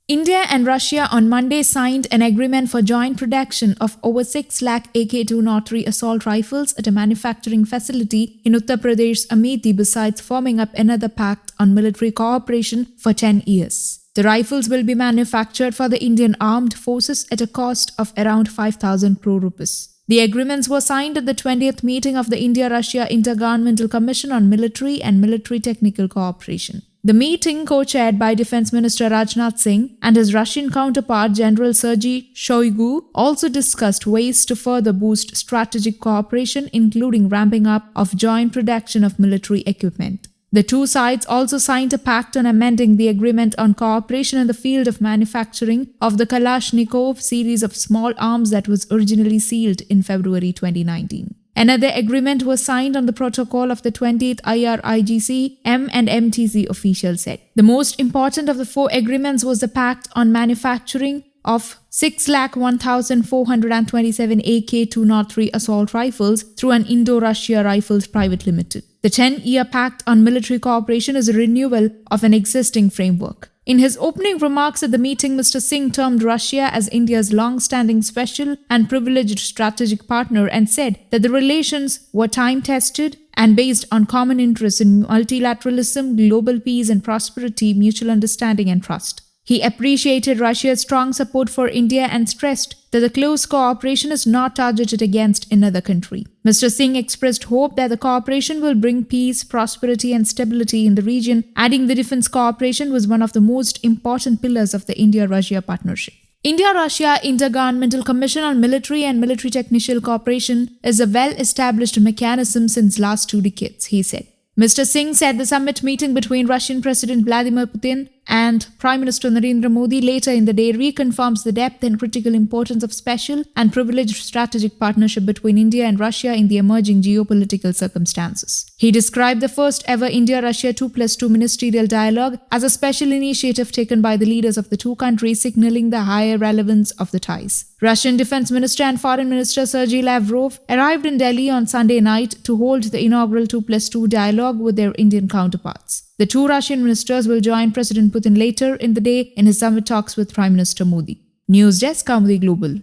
India and Russia on Monday signed an agreement for joint production of over 6 lakh AK-203 assault rifles at a manufacturing facility in Uttar Pradesh, Amethi, besides forming up another pact on military cooperation for 10 years. The rifles will be manufactured for the Indian Armed Forces at a cost of around 5,000 crore rupees. The agreements were signed at the 20th meeting of the India-Russia Inter-Governmental Commission on Military and Military Technical Cooperation. The meeting, co-chaired by Defense Minister Rajnath Singh and his Russian counterpart General Sergei Shoigu, also discussed ways to further boost strategic cooperation, including ramping up of joint production of military equipment. The two sides also signed a pact on amending the agreement on cooperation in the field of manufacturing of the Kalashnikov series of small arms that was originally sealed in February 2019. Another agreement was signed on the protocol of the 20th IRIGC-M&MTC, officials said. The most important of the four agreements was the pact on manufacturing of 6,01,427 AK-203 assault rifles through an Indo-Russia Rifles Private Limited. The 10-year pact on military cooperation is a renewal of an existing framework. In his opening remarks at the meeting, Mr. Singh termed Russia as India's long-standing special and privileged strategic partner and said that the relations were time-tested and based on common interests in multilateralism, global peace and prosperity, mutual understanding and trust. He appreciated Russia's strong support for India and stressed that the close cooperation is not targeted against another country. Mr. Singh expressed hope that the cooperation will bring peace, prosperity and stability in the region, adding the defense cooperation was one of the most important pillars of the India-Russia partnership. India-Russia Inter-Governmental Commission on Military and Military Technical Cooperation is a well-established mechanism since last 2 decades, he said. Mr. Singh said the summit meeting between Russian President Vladimir Putin and Prime Minister Narendra Modi later in the day reconfirms the depth and critical importance of special and privileged strategic partnership between India and Russia in the emerging geopolitical circumstances. He described the first ever India-Russia 2+2 ministerial dialogue as a special initiative taken by the leaders of the two countries, signaling the higher relevance of the ties. Russian Defense Minister and Foreign Minister Sergei Lavrov arrived in Delhi on Sunday night to hold the inaugural 2+2 dialogue with their Indian counterparts. The two Russian ministers will join President Putin later in the day in his summit talks with Prime Minister Modi. News Desk, Kaumudy Global.